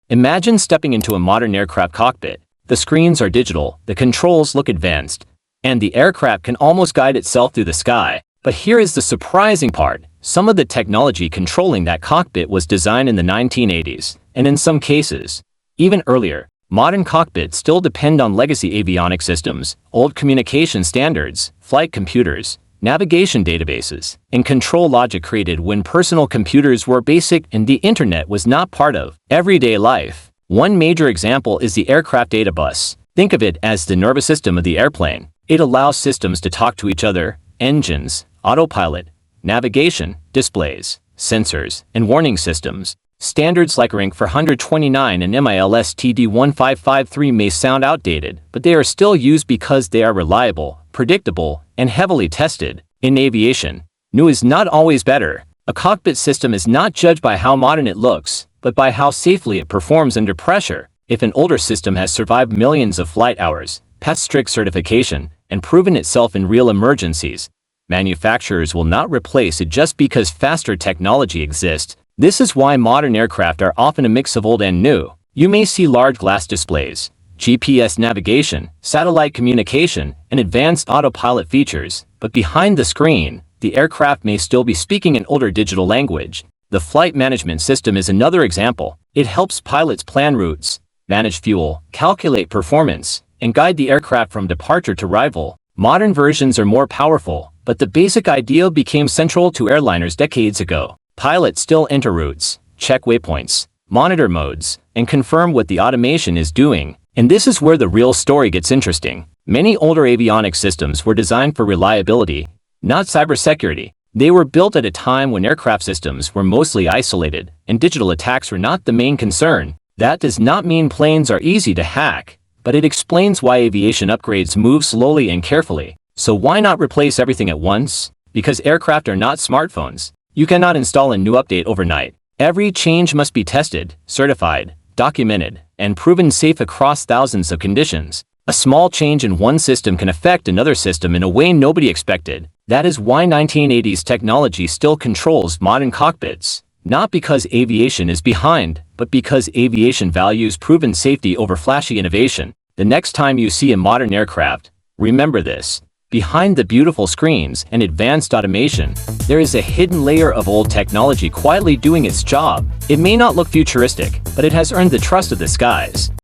Imagine stepping into a modern aircraft cockpit. The screens are digital, the controls look advanced, and the aircraft can almost guide itself through the sky. But here is the surprising part. Some of the technology controlling that cockpit was designed in the 1980s, and in some cases, even earlier. Modern cockpits still depend on legacy avionics systems, old communication standards, flight computers, navigation databases, and control logic created when personal computers were basic and the internet was not part of everyday life. One major example is the aircraft data bus. Think of it as the nervous system of the airplane. It allows systems to talk to each other: engines, autopilot, navigation, displays, sensors, and warning systems. Standards like RINC 429 and MILS TD 1553 may sound outdated, but they are still used because they are reliable, predictable, and heavily tested. In aviation, new is not always better. A cockpit system is not judged by how modern it looks, but by how safely it performs under pressure. If an older system has survived millions of flight hours, passed strict certification, and proven itself in real emergencies, manufacturers will not replace it just because faster technology exists. This is why modern aircraft are often a mix of old and new. You may see large glass displays, GPS navigation, satellite communication, and advanced autopilot features, but behind the screen, the aircraft may still be speaking an older digital language. The flight management system is another example. It helps pilots plan routes, manage fuel, calculate performance, and guide the aircraft from departure to arrival. Modern versions are more powerful, but the basic idea became central to airliners decades ago. Pilots still enter routes, check waypoints, monitor modes, and confirm what the automation is doing. And this is where the real story gets interesting. Many older avionics systems were designed for reliability, not cybersecurity. They were built at a time when aircraft systems were mostly isolated, and digital attacks were not the main concern. That does not mean planes are easy to hack, but it explains why aviation upgrades move slowly and carefully. So why not replace everything at once? Because aircraft are not smartphones. You cannot install a new update overnight. Every change must be tested, certified, documented, and proven safe across thousands of conditions. A small change in one system can affect another system in a way nobody expected. That is why 1980s technology still controls modern cockpits. Not because aviation is behind, but because aviation values proven safety over flashy innovation. The next time you see a modern aircraft, remember this. Behind the beautiful screens and advanced automation, there is a hidden layer of old technology quietly doing its job. It may not look futuristic, but it has earned the trust of the skies.